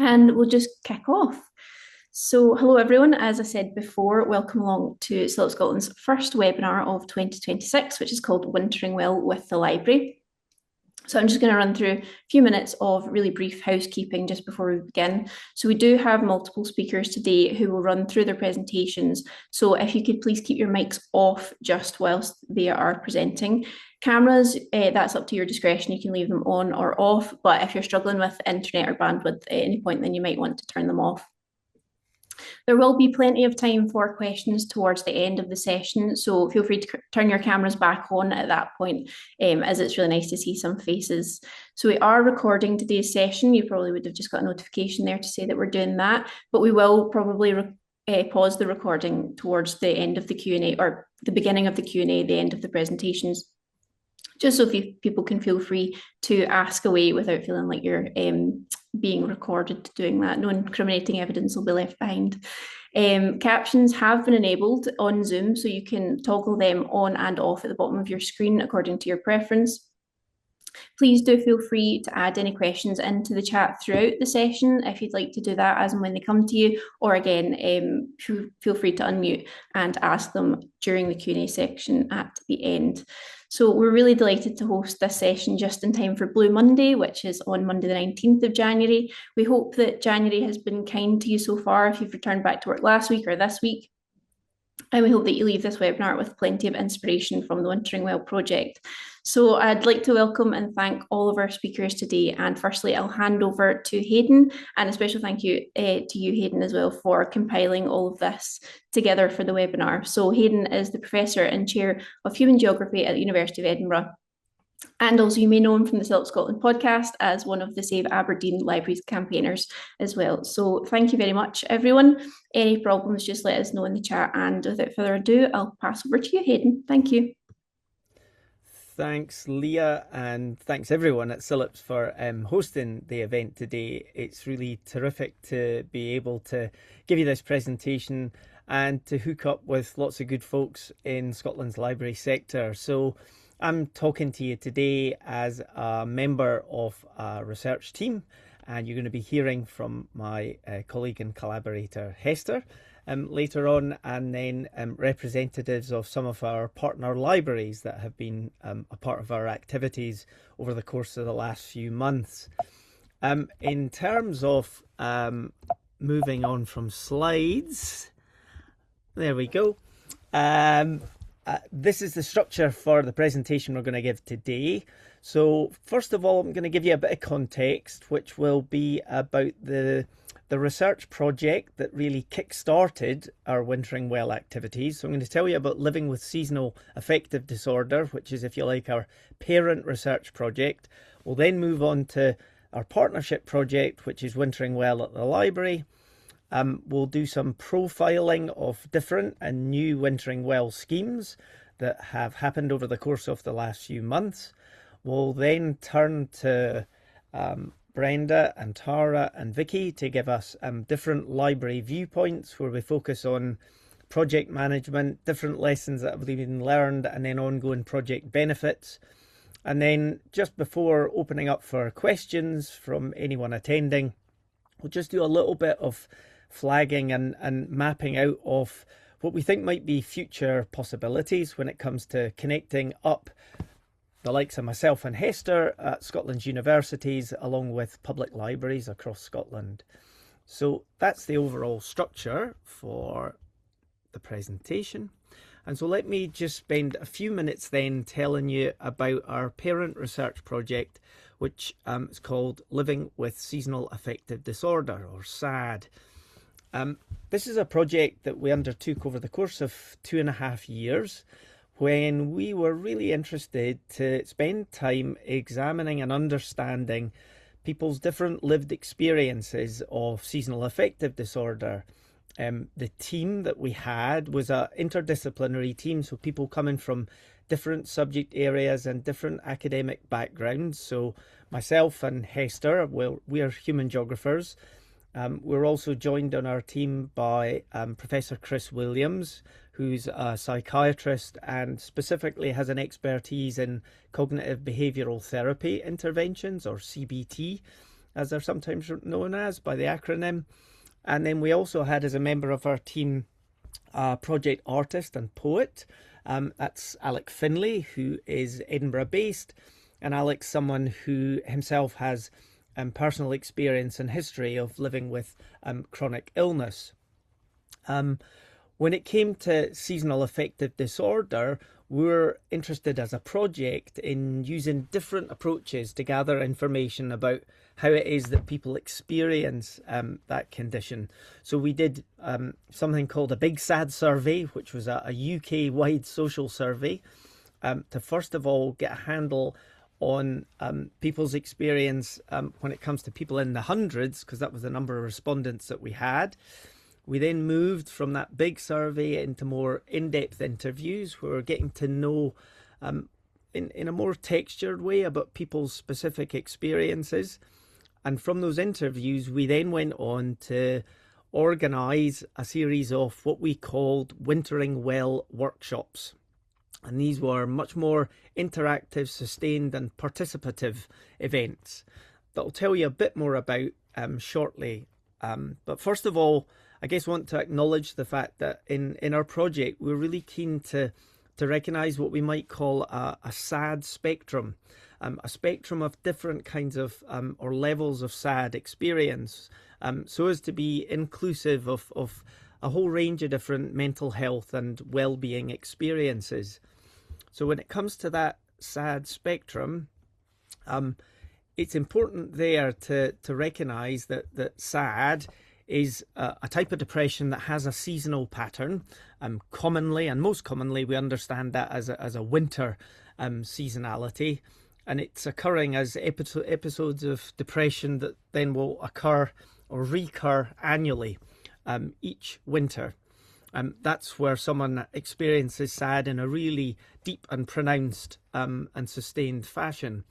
and we'll just kick off. So, hello everyone. As I said before, welcome along to Still Scotland's first webinar of 2026, which is called Wintering Well with the Library. So I'm just going to run through a few minutes of really brief housekeeping just before we begin. So we do have multiple speakers today who will run through their presentations. So if you could please keep your mics off just whilst they are presenting. Cameras, that's up to your discretion. You can leave them on or off, but if you're struggling with internet or bandwidth at any point, then you might want to turn them off. There will be plenty of time for questions towards the end of the session, so feel free to turn your cameras back on at that point, as it's really nice to see some faces. So we are recording today's session. You probably would have just got a notification there to say that we're doing that, but we will probably pause the recording towards the end of the Q&A, or the beginning of the Q&A, the end of the presentations, just so people can feel free to ask away without feeling like you're being recorded doing that. No incriminating evidence will be left behind. Captions have been enabled on Zoom, so you can toggle them on and off at the bottom of your screen according to your preference. Please do feel free to add any questions into the chat throughout the session if you'd like to do that as and when they come to you, or again, feel free to unmute and ask them during the Q&A section at the end. So we're really delighted to host this session just in time for Blue Monday, which is on Monday the 19th of January. We hope that January has been kind to you so far if you've returned back to work last week or this week. And we hope that you leave this webinar with plenty of inspiration from the Wintering Well project. So I'd like to welcome and thank all of our speakers today. And firstly, I'll hand over to Hayden, and a special thank you to you, Hayden, as well, for compiling all of this together for the webinar. So Hayden is the Professor and Chair of Human Geography at the University of Edinburgh. And also, you may know him from the Still Scotland podcast as one of the Save Aberdeen Libraries campaigners as well. So thank you very much, everyone. Any problems, just let us know in the chat. And without further ado, I'll pass over to you, Hayden. Thank you. Thanks, Leah, and thanks everyone at SILIPS for hosting the event today. It's really terrific to be able to give you this presentation and to hook up with lots of good folks in Scotland's library sector. So I'm talking to you today as a member of a research team, and you're going to be hearing from my colleague and collaborator Hester later on, and then representatives of some of our partner libraries that have been a part of our activities over the course of the last few months. In terms of moving on from slides, there we go. This is the structure for the presentation we're going to give today. So first of all, I'm going to give you a bit of context, which will be about the research project that really kick-started our Wintering Well activities. So I'm going to tell you about living with seasonal affective disorder, which is, if you like, our parent research project. We'll then move on to our partnership project, which is Wintering Well at the library. We'll do some profiling of different and new Wintering Well schemes that have happened over the course of the last few months. We'll then turn to Brenda and Tara and Vikki to give us different library viewpoints where we focus on project management, different lessons that have been learned, and then ongoing project benefits. And then just before opening up for questions from anyone attending, we'll just do a little bit of flagging and mapping out of what we think might be future possibilities when it comes to connecting up the likes of myself and Hester at Scotland's universities along with public libraries across Scotland. So that's the overall structure for the presentation. And so let me just spend a few minutes then telling you about our parent research project, which is called Living with Seasonal Affective Disorder, or SAD. This is a project that we undertook over the course of 2.5 years, when we were really interested to spend time examining and understanding people's different lived experiences of seasonal affective disorder. The team that we had was an interdisciplinary team, so people coming from different subject areas and different academic backgrounds. So myself and Hester, we're human geographers. We're also joined on our team by Professor Chris Williams, who's a psychiatrist and specifically has an expertise in cognitive behavioural therapy interventions, or CBT. as they're sometimes known as by the acronym. And then we also had as a member of our team a project artist and poet. That's Alec Finlay, who is Edinburgh based, and Alec's someone who himself has personal experience and history of living with chronic illness. When it came to seasonal affective disorder, we were interested as a project in using different approaches to gather information about how it is that people experience that condition. So we did something called a Big Sad Survey, which was a UK-wide social survey, to first of all get a handle on people's experience when it comes to people in the hundreds, because that was the number of respondents that we had. We then moved from that big survey into more in-depth interviews where we're getting to know in a more textured way about people's specific experiences. And from those interviews, we then went on to organise a series of what we called Wintering Well workshops. And these were much more interactive, sustained and participative events that I'll tell you a bit more about shortly. But first of all, I guess I want to acknowledge the fact that in our project, we're really keen to recognise what we might call a SAD spectrum, a spectrum of different kinds of or levels of SAD experience, so as to be inclusive of a whole range of different mental health and well-being experiences. So when it comes to that SAD spectrum, it's important there to recognise that SAD is a type of depression that has a seasonal pattern. Commonly, and most commonly, we understand that as a winter seasonality, and it's occurring as episodes of depression that then will occur or recur annually each winter. That's where someone experiences SAD in a really deep and pronounced and sustained fashion.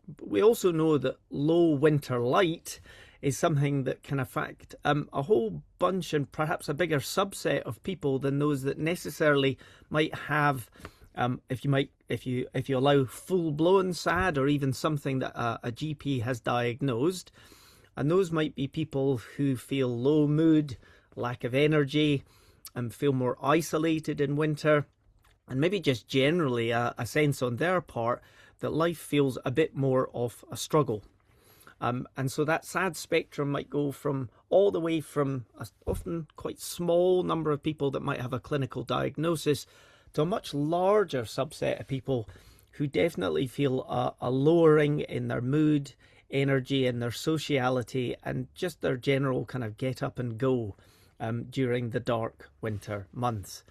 But we also know that low winter light is something that can affect a whole bunch and perhaps a bigger subset of people than those that necessarily might have, if you allow full-blown SAD or even something that a GP has diagnosed. And those might be people who feel low mood, lack of energy, and feel more isolated in winter, and maybe just generally a sense on their part that life feels a bit more of a struggle. And so that SAD spectrum might go from all the way from a often quite small number of people that might have a clinical diagnosis to a much larger subset of people who definitely feel a lowering in their mood, energy, and their sociality, and just their general kind of get up and go during the dark winter months.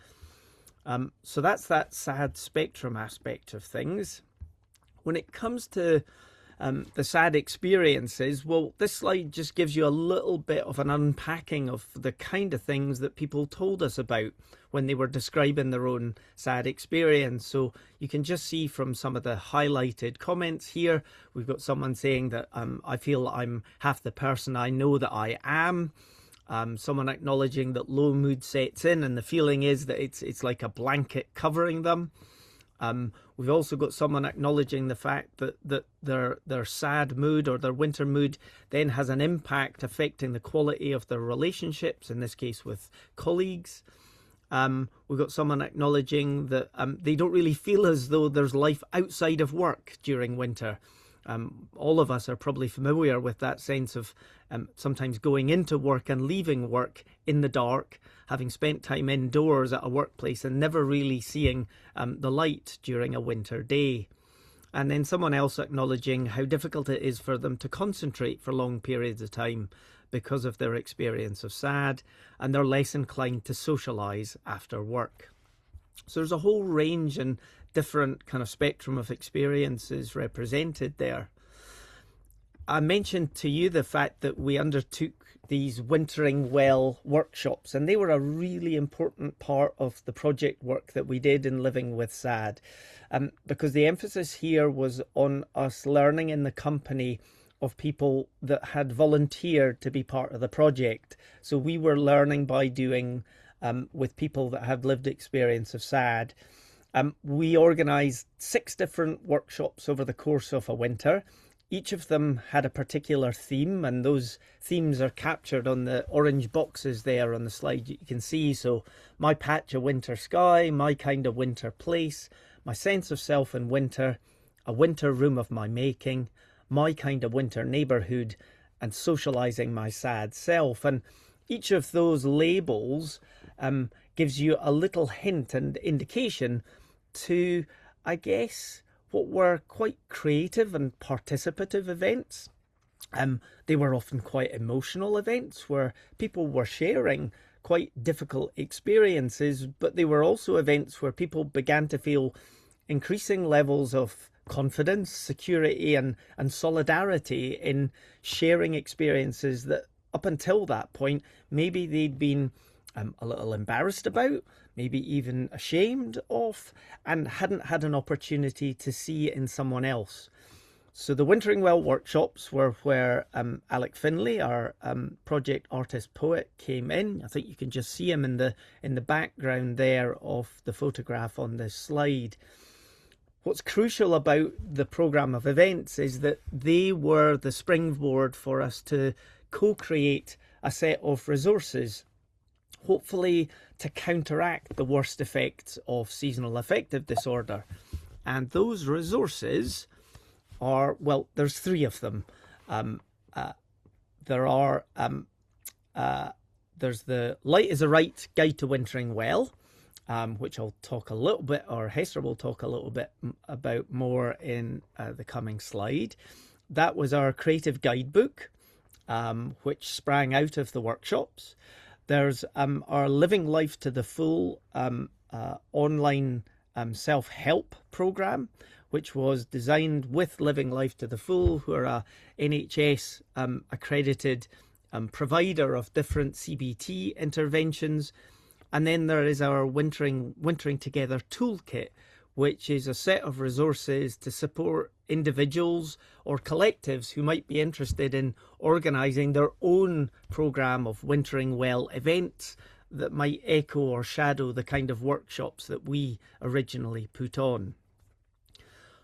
So that's that SAD spectrum aspect of things. When it comes to the SAD experiences, well, this slide just gives you a little bit of an unpacking of the kind of things that people told us about when they were describing their own SAD experience. So you can just see from some of the highlighted comments here, we've got someone saying that I feel I'm half the person I know that I am. Someone acknowledging that low mood sets in and the feeling is that it's like a blanket covering them. We've also got someone acknowledging the fact that their sad mood or their winter mood then has an impact affecting the quality of their relationships, in this case with colleagues. We've got someone acknowledging that they don't really feel as though there's life outside of work during winter. All of us are probably familiar with that sense of sometimes going into work and leaving work in the dark, having spent time indoors at a workplace and never really seeing the light during a winter day. And then someone else acknowledging how difficult it is for them to concentrate for long periods of time because of their experience of SAD, and they're less inclined to socialise after work. So there's a whole range and different kind of spectrum of experiences represented there. I mentioned to you the fact that we undertook these Wintering Well workshops, and they were a really important part of the project work that we did in Living with SAD, because the emphasis here was on us learning in the company of people that had volunteered to be part of the project. So we were learning by doing with people that had lived experience of SAD. We organised 6 different workshops over the course of a winter. Each of them had a particular theme, and those themes are captured on the orange boxes there on the slide you can see. So my patch of winter sky, my kind of winter place, my sense of self in winter, a winter room of my making, my kind of winter neighbourhood, and socialising my sad self. And each of those labels gives you a little hint and indication to, I guess, what were quite creative and participative events. They were often quite emotional events where people were sharing quite difficult experiences, but they were also events where people began to feel increasing levels of confidence, security, and solidarity in sharing experiences that up until that point maybe they'd been a little embarrassed about, maybe even ashamed of, and hadn't had an opportunity to see in someone else. So the Wintering Well workshops were where Alec Finlay, our project artist poet, came in. I think you can just see him in the background there of the photograph on this slide. What's crucial about the programme of events is that they were the springboard for us to co-create a set of resources, hopefully to counteract the worst effects of seasonal affective disorder. And those resources are, well, there's three of them. There's the Light is a Right Guide to Wintering Well, which I'll talk a little bit, or Hester will talk a little bit about more in the coming slide. That was our creative guidebook, which sprang out of the workshops. There's our Living Life to the Full online self-help programme, which was designed with Living Life to the Full, who are a NHS accredited provider of different CBT interventions. And then there is our Wintering Together toolkit, which is a set of resources to support individuals or collectives who might be interested in organising their own programme of Wintering Well events that might echo or shadow the kind of workshops that we originally put on.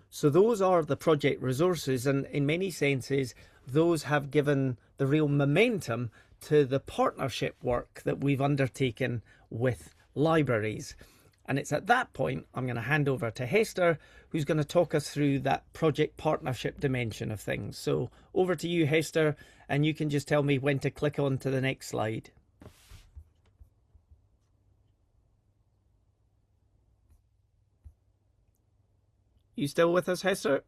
So those are the project resources, and in many senses those have given the real momentum to the partnership work that we've undertaken with libraries. And it's at that point I'm going to hand over to Hester, who's going to talk us through that project partnership dimension of things. So over to you, Hester, and you can just tell me when to click on to the next slide. You still with us, Hester?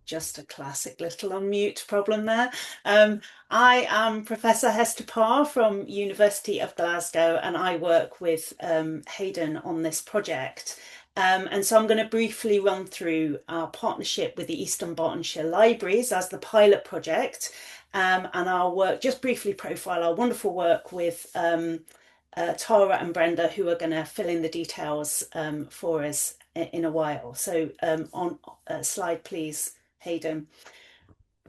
Just a classic little unmute problem there. I am Professor Hester Parr from University of Glasgow, and I work with Hayden on this project. And so I'm going to briefly run through our partnership with the Dunbartonshire Libraries as the pilot project, and our work, just briefly profile our wonderful work with Tara and Brenda, who are going to fill in the details for us in a while. So on slide, please, Hayden.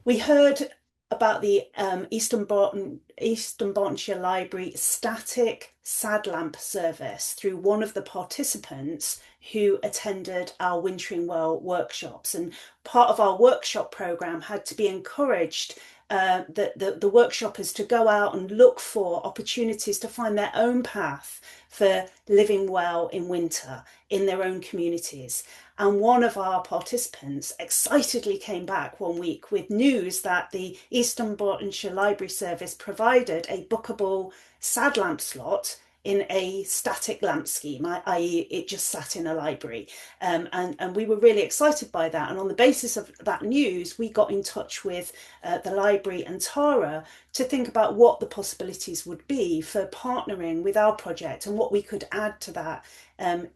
We heard about the Dunbartonshire Library static sad lamp service through one of the participants who attended our Wintering Well workshops. And part of our workshop programme had to be encouraged the workshoppers to go out and look for opportunities to find their own path for living well in winter in their own communities. And one of our participants excitedly came back one week with news that the Dunbartonshire Library Service provided a bookable sad lamp slot in a static lamp scheme, i.e. it just sat in a library. And we were really excited by that. And on the basis of that news, we got in touch with the library and Tara to think about what the possibilities would be for partnering with our project and what we could add to that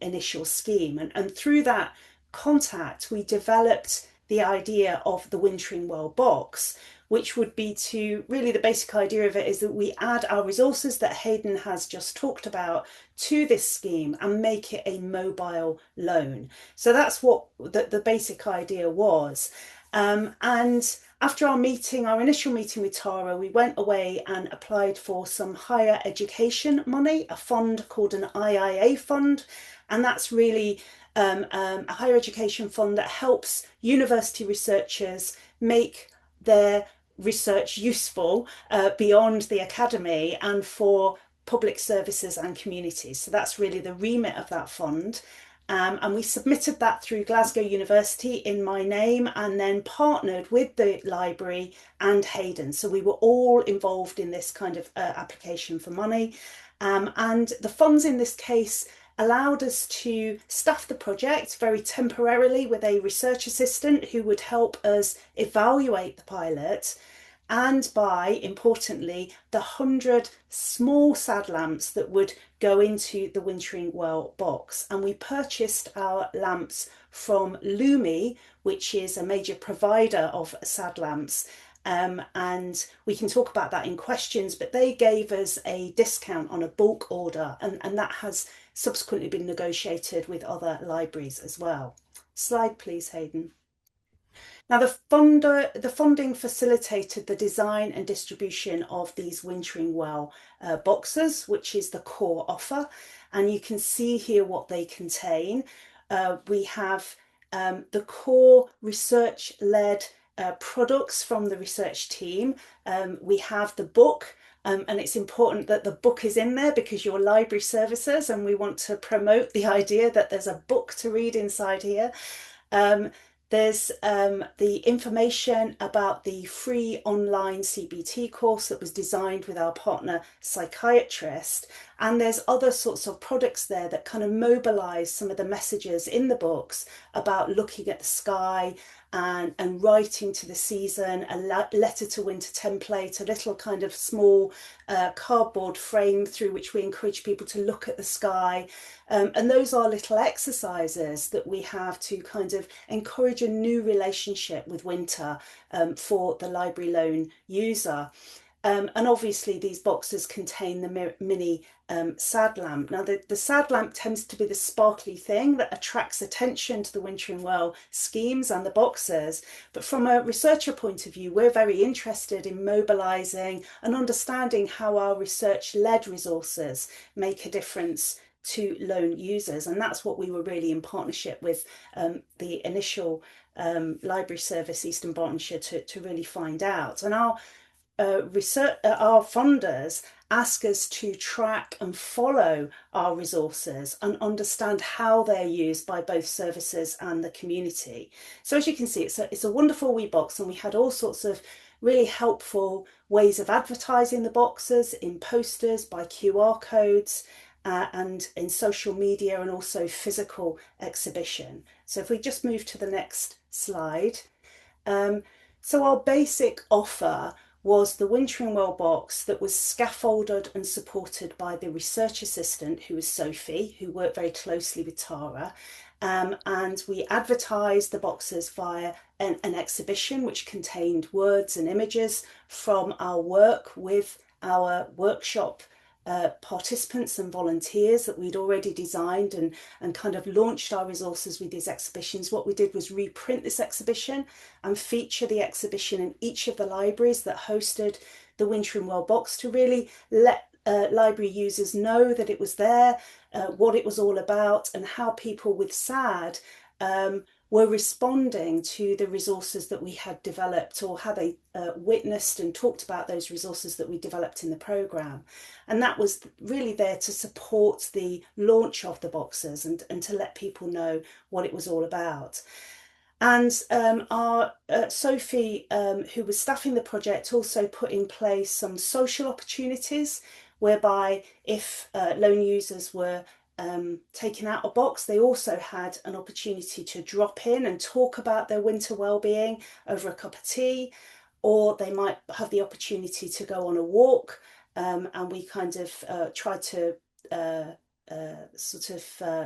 initial scheme. And through that contact, we developed the idea of the Wintering Well box, which would be to, really the basic idea of it is that we add our resources that Hayden has just talked about to this scheme and make it a mobile loan. So that's what the basic idea was. And after our initial meeting with Tara, we went away and applied for some higher education money, a fund called an IIA fund. And that's really a higher education fund that helps university researchers make their research useful beyond the academy and for public services and communities. So that's really the remit of that fund. And we submitted that through Glasgow University in my name, and then partnered with the library and Hayden. So we were all involved in this kind of application for money. And the funds in this case allowed us to staff the project very temporarily with a research assistant who would help us evaluate the pilot, and by, importantly, the 100 small sad lamps that would go into the Wintering Well box. And we purchased our lamps from Lumi, which is a major provider of sad lamps. And we can talk about that in questions, but they gave us a discount on a bulk order, and that has subsequently been negotiated with other libraries as well. Slide please, Hayden. Now, the funding facilitated the design and distribution of these Wintering Well boxes, which is the core offer. And you can see here what they contain. We have the core research-led products from the research team. We have the book, and it's important that the book is in there because you're library services, and we want to promote the idea that there's a book to read inside here. There's the information about the free online CBT course that was designed with our partner psychiatrist. And there's other sorts of products there that kind of mobilize some of the messages in the books about looking at the sky and writing to the season, a letter to winter template, a little kind of small cardboard frame through which we encourage people to look at the sky. And those are little exercises that we have to kind of encourage a new relationship with winter for the library loan user. And obviously these boxes contain the mini sad lamp. Now the sad lamp tends to be the sparkly thing that attracts attention to the Wintering Well schemes and the boxes. But from a researcher point of view, we're very interested in mobilising and understanding how our research-led resources make a difference to loan users. And that's what we were really in partnership with the initial library service, East Dunbartonshire, to really find out. And our funders ask us to track and follow our resources and understand how they're used by both services and the community. So as you can see, it's a wonderful wee box, and we had all sorts of really helpful ways of advertising the boxes in posters, by QR codes, and in social media, and also physical exhibition. So if we just move to the next slide. So our basic offer was the Wintering Well box that was scaffolded and supported by the research assistant, who was Sophie, who worked very closely with Tara. And we advertised the boxes via an exhibition which contained words and images from our work with our workshop participants and volunteers that we'd already designed and kind of launched our resources with these exhibitions. What we did was reprint this exhibition and feature the exhibition in each of the libraries that hosted the Wintering Well box, to really let library users know that it was there, what it was all about, and how people with SAD were responding to the resources that we had developed, or how they witnessed and talked about those resources that we developed in the programme. And that was really there to support the launch of the boxes and to let people know what it was all about. And our Sophie, who was staffing the project, also put in place some social opportunities whereby if loan users were taking out a box, they also had an opportunity to drop in and talk about their winter well-being over a cup of tea, or they might have the opportunity to go on a walk, and we kind of tried to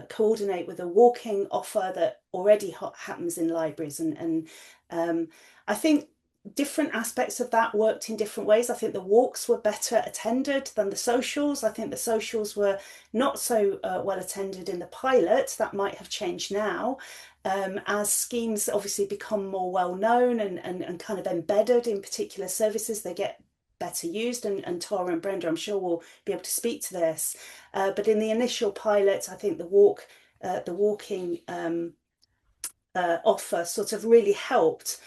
coordinate with a walking offer that already happens in libraries. And I think different aspects of that worked in different ways. I think the walks were better attended than the socials. I think the socials were not so well attended in the pilot. That might have changed now. As schemes obviously become more well known and kind of embedded in particular services, they get better used, and Tara and Brenda, I'm sure, will be able to speak to this. But in the initial pilot, I think the walk the walking offer sort of really helped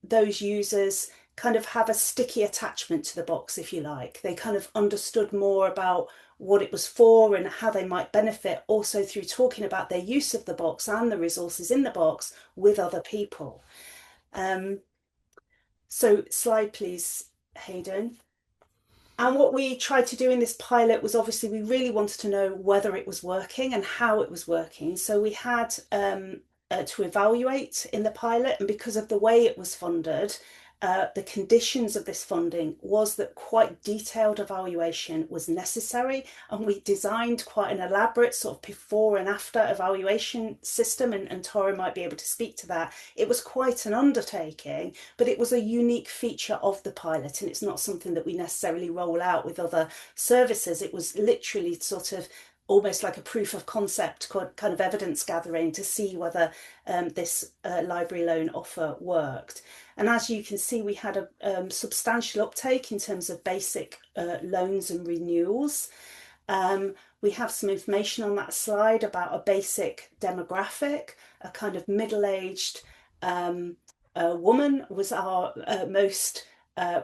those users kind of have a sticky attachment to the box, if you like. They kind of understood more about what it was for and how they might benefit, also through talking about their use of the box and the resources in the box with other people. So slide please, Hayden. And what we tried to do in this pilot was, obviously we really wanted to know whether it was working and how it was working. So we had to evaluate in the pilot, and because of the way it was funded, the conditions of this funding was that quite detailed evaluation was necessary, and we designed quite an elaborate sort of before and after evaluation system, and Tara might be able to speak to that. It was quite an undertaking, but it was a unique feature of the pilot, and it's not something that we necessarily roll out with other services. It was literally sort of almost like a proof of concept kind of evidence gathering to see whether this library loan offer worked. And as you can see, we had a substantial uptake in terms of basic loans and renewals. We have some information on that slide about a basic demographic. A kind of middle-aged woman was our most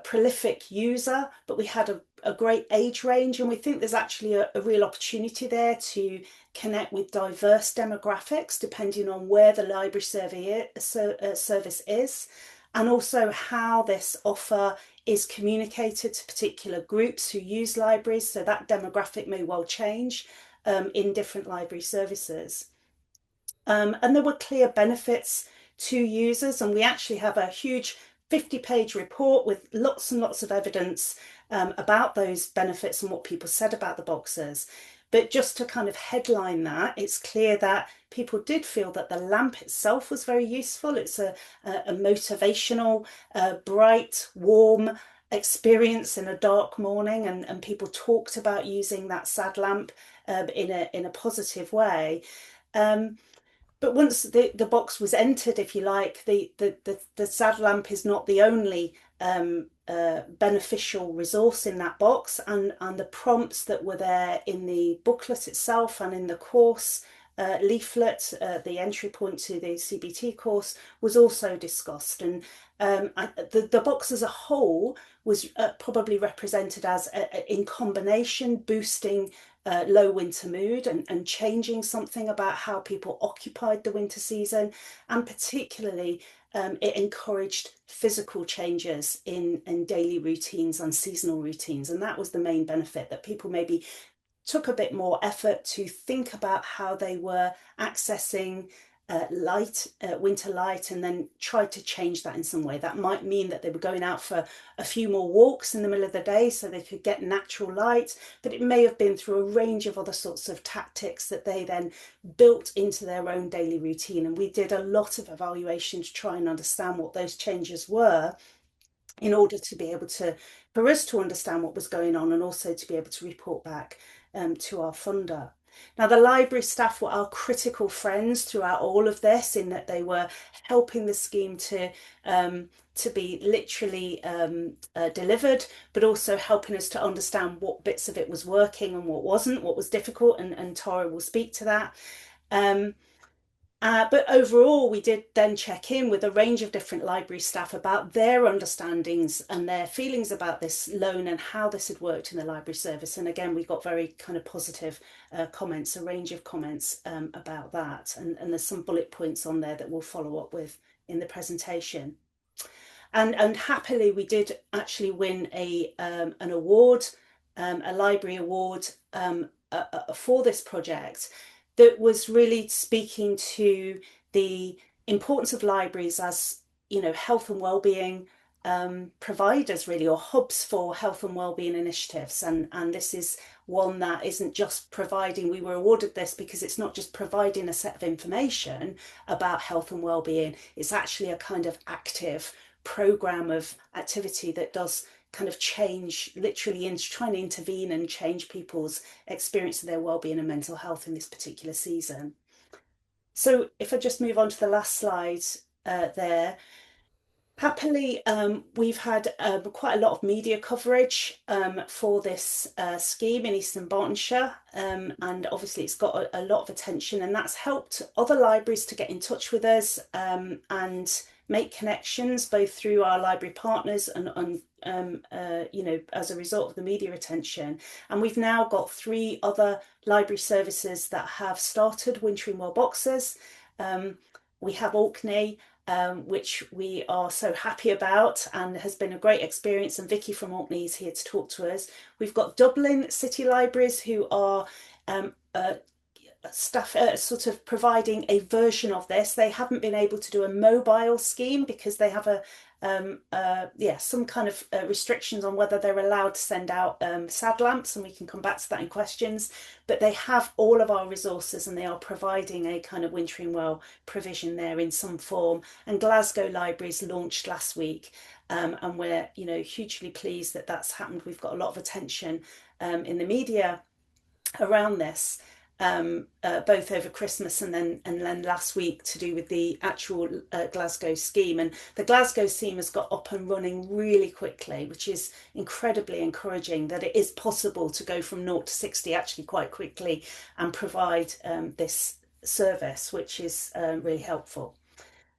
prolific user, but we had a great age range, and we think there's actually a real opportunity there to connect with diverse demographics depending on where the library service is, and also how this offer is communicated to particular groups who use libraries. So that demographic may well change in different library services. And there were clear benefits to users, and we actually have a huge 50-page report with lots and lots of evidence about those benefits and what people said about the boxes. But just to kind of headline that, it's clear that people did feel that the lamp itself was very useful. It's a motivational, bright, warm experience in a dark morning, and people talked about using that sad lamp in a positive way. But once the box was entered, if you like, the sad lamp is not the only beneficial resource in that box, and the prompts that were there in the booklet itself and in the course leaflet, the entry point to the CBT course, was also discussed. And the box as a whole was probably represented as in combination boosting low winter mood and changing something about how people occupied the winter season, and particularly it encouraged physical changes in daily routines and seasonal routines. And that was the main benefit, that people maybe took a bit more effort to think about how they were accessing winter light, and then tried to change that in some way. That might mean that they were going out for a few more walks in the middle of the day so they could get natural light, but it may have been through a range of other sorts of tactics that they then built into their own daily routine. And we did a lot of evaluation to try and understand what those changes were, in order to be able to, for us to understand what was going on, and also to be able to report back to our funder. Now, the library staff were our critical friends throughout all of this, in that they were helping the scheme to be literally delivered, but also helping us to understand what bits of it was working and what wasn't, what was difficult, and Tara will speak to that. But overall, we did then check in with a range of different library staff about their understandings and their feelings about this loan and how this had worked in the library service. And again, we got very kind of positive comments, a range of comments about that. And there's some bullet points on there that we'll follow up with in the presentation. And happily, we did actually win an award, a library award for this project, that was really speaking to the importance of libraries as, you know, health and wellbeing providers, really, or hubs for health and wellbeing initiatives. And this is one that isn't just providing, we were awarded this because it's not just providing a set of information about health and wellbeing, it's actually a kind of active program of activity that does kind of change, literally trying to intervene and change people's experience of their well-being and mental health in this particular season. So if I just move on to the last slide there, Happily, we've had quite a lot of media coverage for this scheme in East Dunbartonshire, and obviously it's got a lot of attention, and that's helped other libraries to get in touch with us and make connections both through our library partners and as a result of the media attention. And we've now got 3 other library services that have started Wintering Well boxes. We have Orkney, which we are so happy about and has been a great experience. And Vikki from Orkney is here to talk to us. We've got Dublin City Libraries, who are staff sort of providing a version of this. They haven't been able to do a mobile scheme because they have some kind of restrictions on whether they're allowed to send out sad lamps, and we can come back to that in questions. But they have all of our resources, and they are providing a kind of Wintering Well provision there in some form. And Glasgow Libraries launched last week, and we're hugely pleased that that's happened. We've got a lot of attention in the media around this. Both over Christmas and then last week, to do with the actual Glasgow scheme. And the Glasgow scheme has got up and running really quickly, which is incredibly encouraging, that it is possible to go from 0 to 60 actually quite quickly and provide this service, which is really helpful.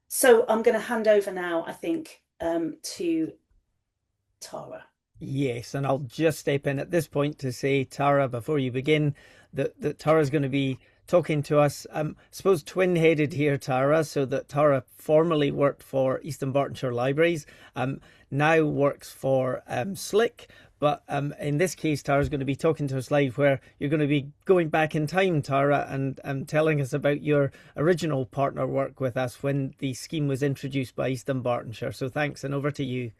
So I'm going to hand over now, I think, to Tara. Yes, and I'll just step in at this point to say, Tara, before you begin, that Tara's going to be talking to us, I suppose twin-headed here, Tara, so that Tara formerly worked for East Dunbartonshire Libraries, now works for Slick, but in this case, Tara's going to be talking to us live, where you're going to be going back in time, Tara, and telling us about your original partner work with us when the scheme was introduced by East Dunbartonshire. So thanks, and over to you.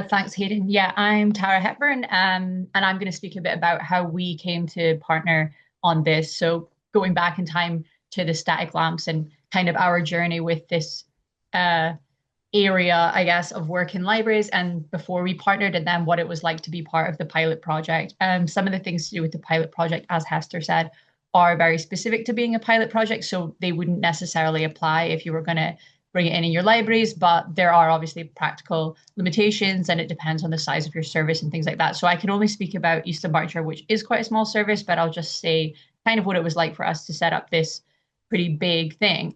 Thanks, Hayden. Yeah, I'm Tara Hepburn, and I'm going to speak a bit about how we came to partner on this. So going back in time to the static lamps and kind of our journey with this area, I guess, of work in libraries, and before we partnered, and then what it was like to be part of the pilot project. Some of the things to do with the pilot project, as Hester said, are very specific to being a pilot project, so they wouldn't necessarily apply if you were going to bring it in your libraries, but there are obviously practical limitations, and it depends on the size of your service and things like that. So I can only speak about East Dunbartonshire, which is quite a small service, but I'll just say kind of what it was like for us to set up this pretty big thing.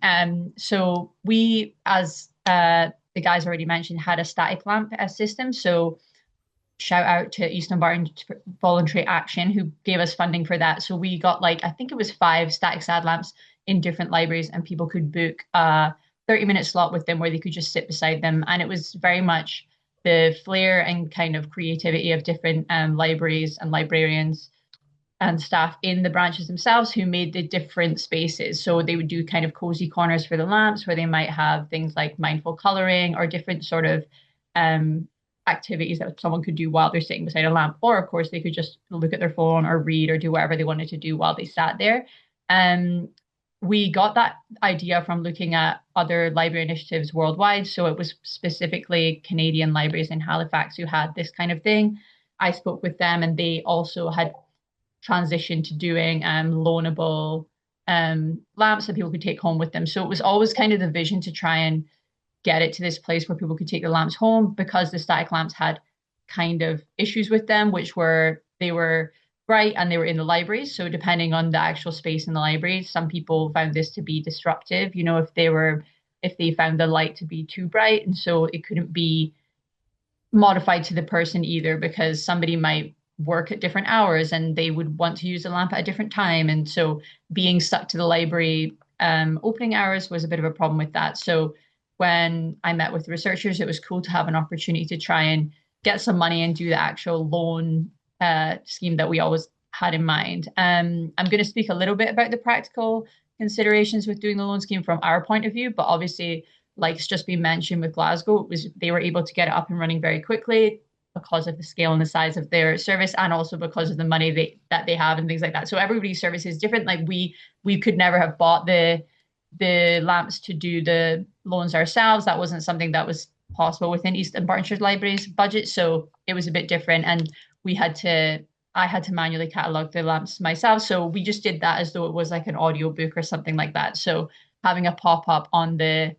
So we, as the guys already mentioned, had a static lamp system. So shout out to East Dunbartonshire Voluntary Action, who gave us funding for that. So we got I think it was 5 static sad lamps in different libraries, and people could book 30-minute slot with them where they could just sit beside them. And it was very much the flair and kind of creativity of different libraries and librarians and staff in the branches themselves who made the different spaces. So they would do kind of cozy corners for the lamps, where they might have things like mindful coloring or different sort of activities that someone could do while they're sitting beside a lamp. Or of course, they could just look at their phone or read or do whatever they wanted to do while they sat there. We got that idea from looking at other library initiatives worldwide. So it was specifically Canadian libraries in Halifax who had this kind of thing. I spoke with them, and they also had transitioned to doing loanable lamps that people could take home with them. So it was always kind of the vision to try and get it to this place where people could take their lamps home, because the static lamps had kind of issues with them, which were they were bright and they were in the libraries. So depending on the actual space in the library, some people found this to be disruptive, if they found the light to be too bright. And so it couldn't be modified to the person either, because somebody might work at different hours and they would want to use the lamp at a different time. And so being stuck to the library opening hours was a bit of a problem with that. So when I met with the researchers, it was cool to have an opportunity to try and get some money and do the actual loan scheme that we always had in mind. I'm going to speak a little bit about the practical considerations with doing the loan scheme from our point of view, but obviously, like it's just been mentioned with Glasgow, they were able to get it up and running very quickly because of the scale and the size of their service, and also because of the money that they have and things like that. So everybody's service is different. Like we could never have bought the lamps to do the loans ourselves. That wasn't something that was possible within East Dunbartonshire Libraries budget, so it was a bit different. And I had to manually catalog the lamps myself. So we just did that as though it was like an audio book or something like that. So having a pop-up on the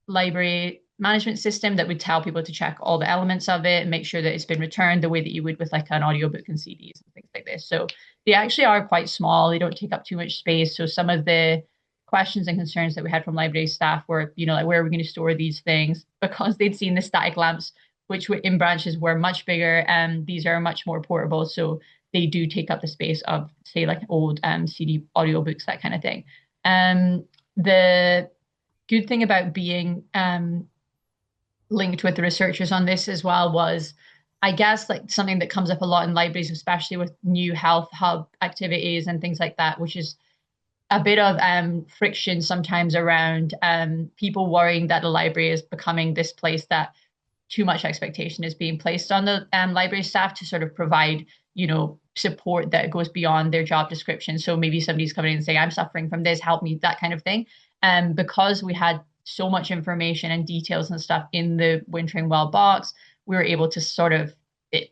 library management system that would tell people to check all the elements of it and make sure that it's been returned the way that you would with like an audiobook and CDs and things like this. So they actually are quite small. They don't take up too much space. So some of the questions and concerns that we had from library staff were, you know, like, where are we going to store these things? Because they'd seen the static lamps, which were in branches, were much bigger, and these are much more portable. So they do take up the space of, say, like old CD audiobooks, that kind of thing. The good thing about being linked with the researchers on this as well was, I guess, like something that comes up a lot in libraries, especially with new health hub activities and things like that, which is a bit of friction sometimes around people worrying that the library is becoming this place that too much expectation is being placed on the library staff to sort of provide, you know, support that goes beyond their job description. So maybe somebody's coming in and saying, I'm suffering from this, help me, that kind of thing. And because we had so much information and details and stuff in the Wintering Well box, we were able to sort of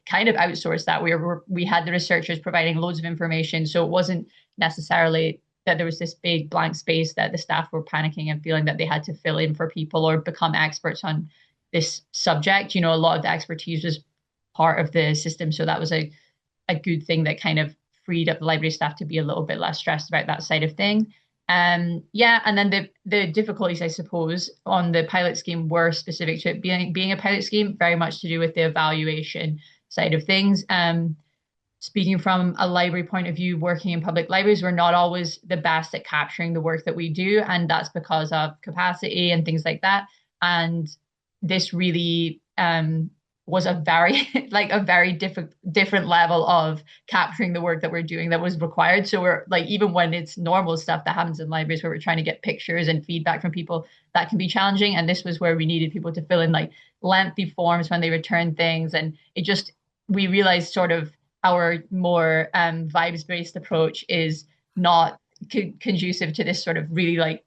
kind of outsource that. We had the researchers providing loads of information. So it wasn't necessarily that there was this big blank space that the staff were panicking and feeling that they had to fill in for people or become experts on this subject. You know, a lot of the expertise was part of the system. So that was a good thing that kind of freed up the library staff to be a little bit less stressed about that side of thing. Yeah, and then the difficulties, I suppose, on the pilot scheme were specific to it being a pilot scheme, very much to do with the evaluation side of things. Speaking from a library point of view, working in public libraries, we're not always the best at capturing the work that we do, and that's because of capacity and things like that. And this really was a very different level of capturing the work that we're doing that was required. So we're like, even when it's normal stuff that happens in libraries where we're trying to get pictures and feedback from people, that can be challenging. And this was where we needed people to fill in like lengthy forms when they return things. And we realized sort of our more vibes-based approach is not conducive to this sort of really like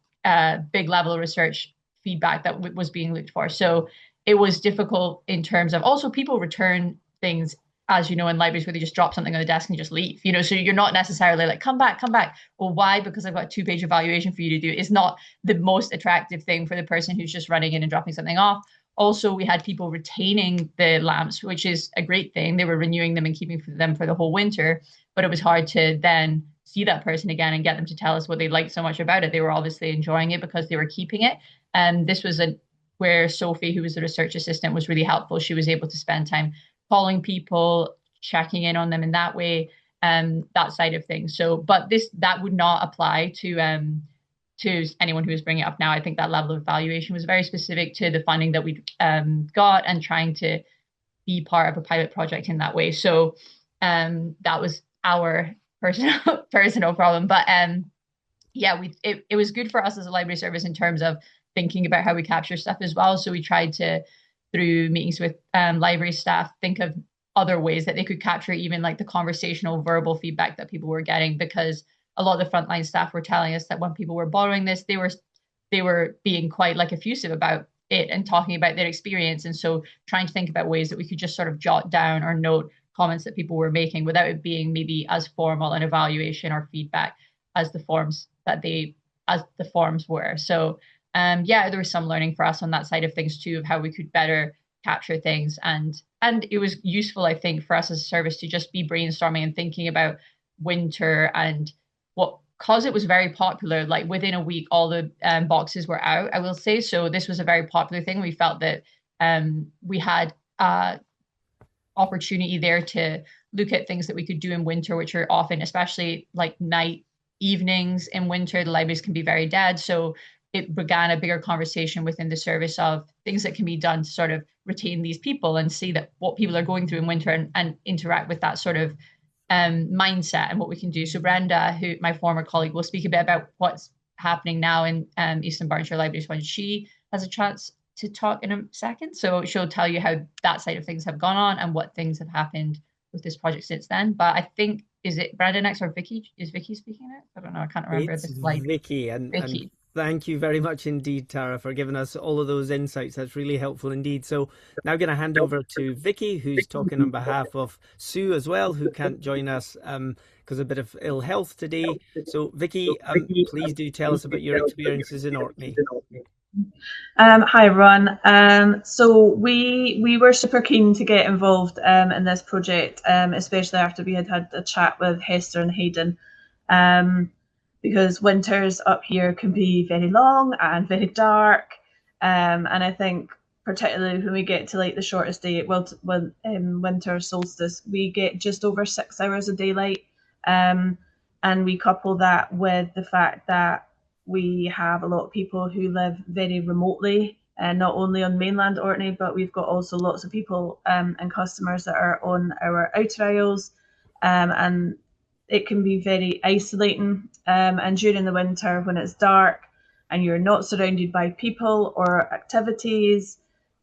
big level of research feedback that was being looked for. So it was difficult in terms of also people return things, as you know, in libraries where they just drop something on the desk and just leave, you know, so you're not necessarily like, come back. Well, why? Because I've got a 2-page evaluation for you to do. It's not the most attractive thing for the person who's just running in and dropping something off. Also, we had people retaining the lamps, which is a great thing. They were renewing them and keeping them for the whole winter, but it was hard to then see that person again and get them to tell us what they liked so much about it. They were obviously enjoying it because they were keeping it. And this was where Sophie, who was the research assistant, was really helpful. She was able to spend time calling people, checking in on them in that way, that side of things. So, but that would not apply to anyone who is bringing it up now. I think that level of evaluation was very specific to the funding that we got and trying to be part of a pilot project in that way. So that was our personal problem. But yeah, it was good for us as a library service in terms of thinking about how we capture stuff as well. So we tried to, through meetings with library staff, think of other ways that they could capture even like the conversational verbal feedback that people were getting, because a lot of the frontline staff were telling us that when people were borrowing this, they were being quite like effusive about it and talking about their experience. And so trying to think about ways that we could just sort of jot down or note comments that people were making without it being maybe as formal an evaluation or feedback as the forms were. So yeah, there was some learning for us on that side of things too, of how we could better capture things. And it was useful, I think, for us as a service to just be brainstorming and thinking about winter and because it was very popular, like within a week, all the boxes were out, I will say. So this was a very popular thing. We felt that we had opportunity there to look at things that we could do in winter, which are often, especially like night evenings in winter, the libraries can be very dead. So it began a bigger conversation within the service of things that can be done to sort of retain these people and see that what people are going through in winter and interact with that sort of mindset and what we can do. So Brenda, who my former colleague, will speak a bit about what's happening now in Eastern Dunbartonshire Libraries when she has a chance to talk in a second. So she'll tell you how that side of things have gone on and what things have happened with this project since then. But I think, is it Brenda next or Vikki? Is Vikki speaking next? I don't know. I can't remember the slide. Vikki. And thank you very much indeed, Tara, for giving us all of those insights. That's really helpful indeed. So now I'm going to hand over to Vikki, who's talking on behalf of Sue as well, who can't join us because of a bit of ill health today. So Vikki, please do tell us about your experiences in Orkney. Hi everyone. So we were super keen to get involved in this project, especially after we had a chat with Hester and Hayden, because winters up here can be very long and very dark, and I think particularly when we get to like the shortest day, well, when winter solstice, we get just over 6 hours of daylight, and we couple that with the fact that we have a lot of people who live very remotely, and not only on mainland Orkney, but we've got also lots of people and customers that are on our outer isles, and it can be very isolating. And during the winter, when it's dark and you're not surrounded by people or activities,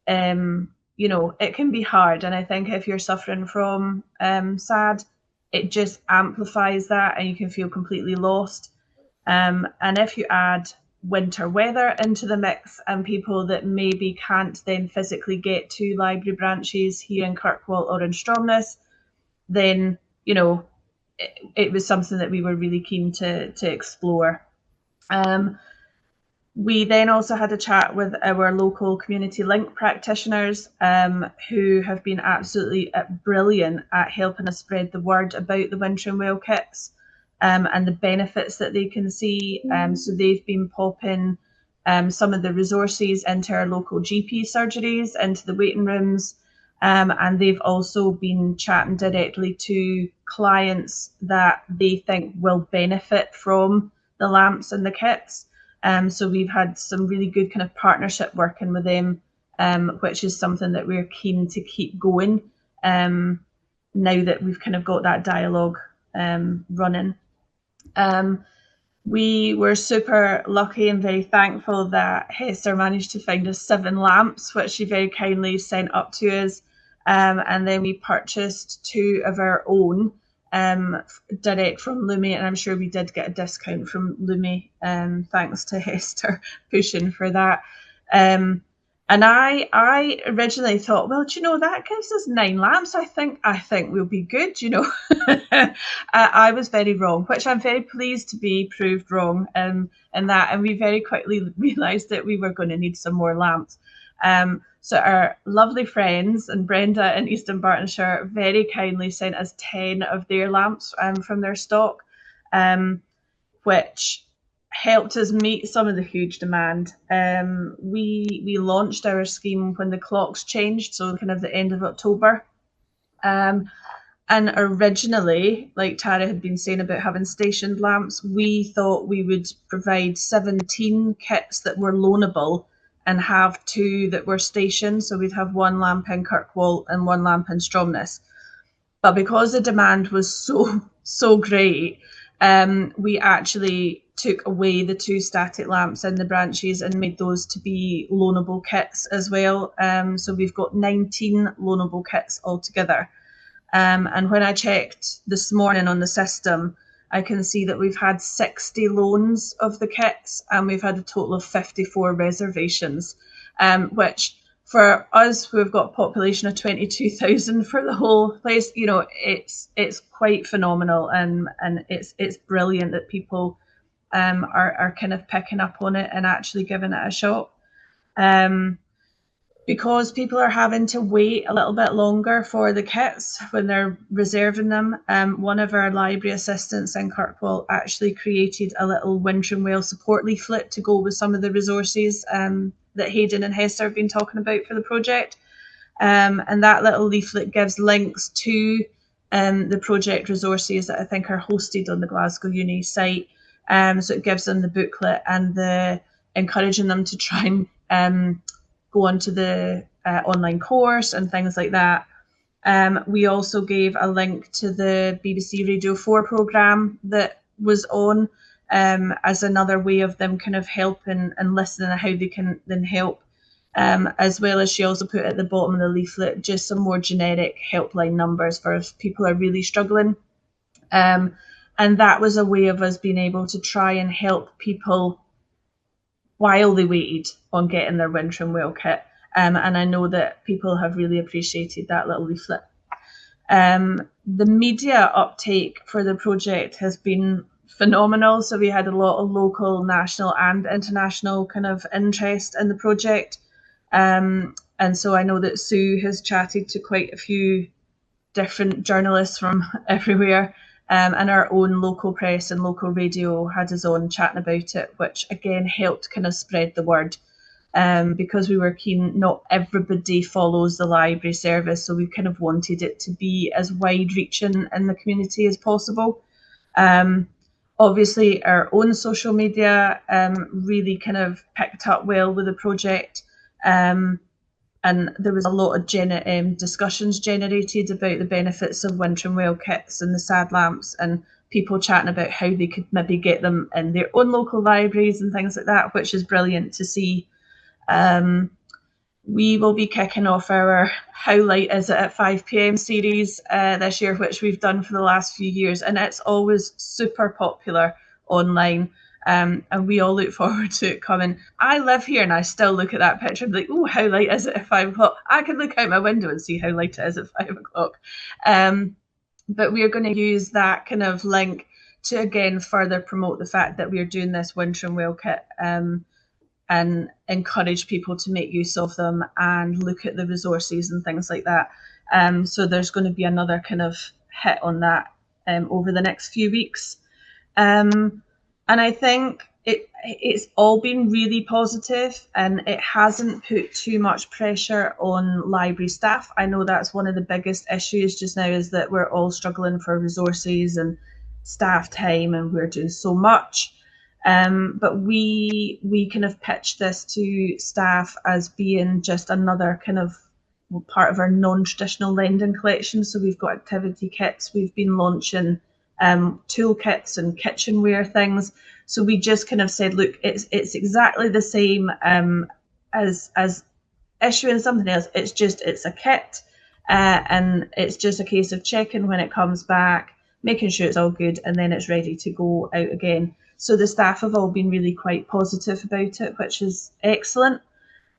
you know, it can be hard. And I think if you're suffering from SAD, it just amplifies that, and you can feel completely lost. And if you add winter weather into the mix and people that maybe can't then physically get to library branches here in Kirkwall or in Stromness, then, you know, it was something that we were really keen to explore. We then also had a chat with our local community link practitioners, who have been absolutely brilliant at helping us spread the word about the Wintering Well kits, and the benefits that they can see. So they've been popping some of the resources into our local GP surgeries, into the waiting rooms, and they've also been chatting directly to clients that they think will benefit from the lamps and the kits. So we've had some really good kind of partnership working with them, which is something that we're keen to keep going, now that we've kind of got that dialogue running. We were super lucky and very thankful that Hester managed to find us 7 lamps, which she very kindly sent up to us. And then we purchased 2 of our own, direct from Lumi, and I'm sure we did get a discount from Lumi, thanks to Hester pushing for that. And I originally thought, well, do you know, that gives us 9 lamps. I think we'll be good, you know. I was very wrong, which I'm very pleased to be proved wrong in that. And we very quickly realised that we were going to need some more lamps. So our lovely friends and Brenda in East Dunbartonshire very kindly sent us 10 of their lamps from their stock, which helped us meet some of the huge demand. We launched our scheme when the clocks changed, so kind of the end of October. And originally, like Tara had been saying about having stationed lamps, we thought we would provide 17 kits that were loanable and have 2 that were stationed. So we'd have 1 lamp in Kirkwall and 1 lamp in Stromness. But because the demand was so great, we actually took away the 2 static lamps in the branches and made those to be loanable kits as well. So we've got 19 loanable kits altogether. And when I checked this morning on the system, I can see that we've had 60 loans of the kits, and we've had a total of 54 reservations, which for us, who have got a population of 22,000 for the whole place, you know, it's quite phenomenal, and it's brilliant that people are kind of picking up on it and actually giving it a shot. Because people are having to wait a little bit longer for the kits when they're reserving them, one of our library assistants in Kirkwall actually created a little Wintering Well support leaflet to go with some of the resources that Hayden and Hester have been talking about for the project. And that little leaflet gives links to the project resources that I think are hosted on the Glasgow Uni site. So it gives them the booklet and encouraging them to try and go onto the online course and things like that. We also gave a link to the BBC Radio 4 programme that was on, as another way of them kind of helping and listening how they can then help, as well as she also put at the bottom of the leaflet just some more generic helpline numbers for if people are really struggling. And that was a way of us being able to try and help people while they waited on getting their Wintering Well kit. And I know that people have really appreciated that little leaflet. The media uptake for the project has been phenomenal. So we had a lot of local, national and international kind of interest in the project. And so I know that Sue has chatted to quite a few different journalists from everywhere. And our own local press and local radio had us on chatting about it, which again helped kind of spread the word. Because we were keen, not everybody follows the library service, so we kind of wanted it to be as wide-reaching in the community as possible. Obviously, our own social media really kind of picked up well with the project, and there was a lot of discussions generated about the benefits of wintering well kits and the sad lamps, and people chatting about how they could maybe get them in their own local libraries and things like that, which is brilliant to see. We will be kicking off our How Light Is It at 5 p.m. series this year, which we've done for the last few years, and it's always super popular online. And we all look forward to it coming. I live here and I still look at that picture and be like, oh, how light is it at 5 o'clock? I can look out my window and see how light it is at 5 o'clock. But we're going to use that kind of link to again further promote the fact that we're doing this wintering well kit, and encourage people to make use of them and look at the resources and things like that. So there's going to be another kind of hit on that over the next few weeks. And I think it's all been really positive, and it hasn't put too much pressure on library staff. I know that's one of the biggest issues just now, is that we're all struggling for resources and staff time, and we're doing so much. But we kind of pitched this to staff as being just another kind of part of our non-traditional lending collection. So we've got activity kits, we've been launching toolkits and kitchenware things. So we just kind of said, look, it's exactly the same as issuing something else. It's a kit, and it's just a case of checking when it comes back, making sure it's all good, and then it's ready to go out again. So the staff have all been really quite positive about it, which is excellent.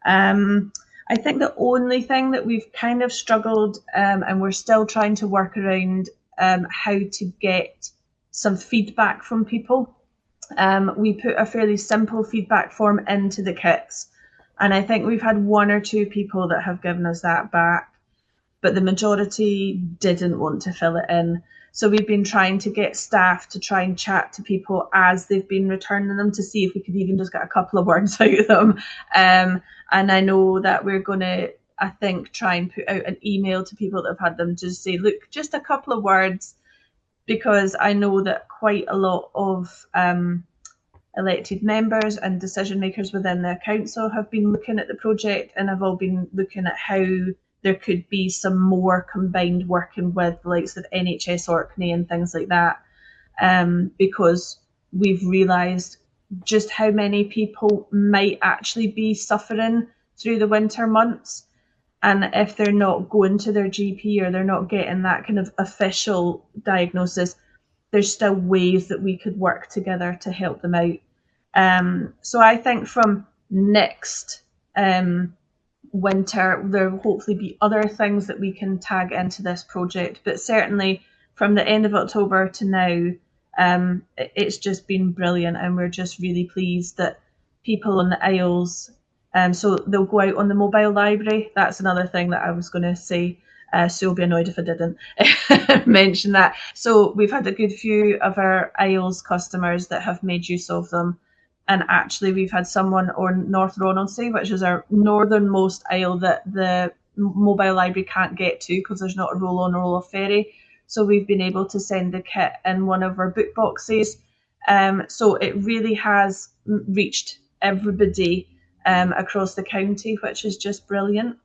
I think the only thing that we've kind of struggled, and we're still trying to work around, how to get some feedback from people. We put a fairly simple feedback form into the kits, and I think we've had one or two people that have given us that back, but the majority didn't want to fill it in. So we've been trying to get staff to try and chat to people as they've been returning them, to see if we could even just get a couple of words out of them. And I know that we're going to, I think, try and put out an email to people that have had them, just say, look, just a couple of words, because I know that quite a lot of elected members and decision makers within the council have been looking at the project, and have all been looking at how there could be some more combined working with the likes of NHS Orkney and things like that, because we've realised just how many people might actually be suffering through the winter months. And if they're not going to their GP, or they're not getting that kind of official diagnosis, there's still ways that we could work together to help them out. So I think from next winter, there will hopefully be other things that we can tag into this project, but certainly from the end of October to now, it's just been brilliant, and we're just really pleased that people on the Isles, so they'll go out on the mobile library. That's another thing that I was going to say, so you'll be annoyed if I didn't mention that. So we've had a good few of our Isles customers that have made use of them. And actually, we've had someone on North Ronaldsay, which is our northernmost isle that the mobile library can't get to because there's not a roll-on, roll-off ferry. So we've been able to send the kit in one of our book boxes. So it really has reached everybody across the county, which is just brilliant.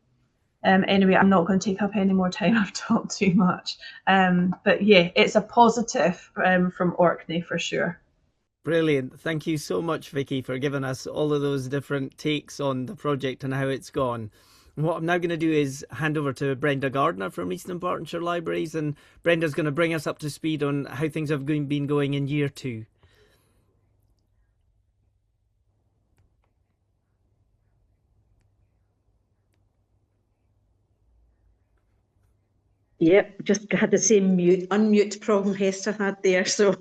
Anyway, I'm not going to take up any more time. I've talked too much. But yeah, it's a positive from Orkney for sure. Brilliant. Thank you so much, Vikki, for giving us all of those different takes on the project and how it's gone. And what I'm now going to do is hand over to Brenda Gardiner from Dunbartonshire Libraries, and Brenda's going to bring us up to speed on how things have been going in year 2. Yep, just had the same unmute problem Hester had there, so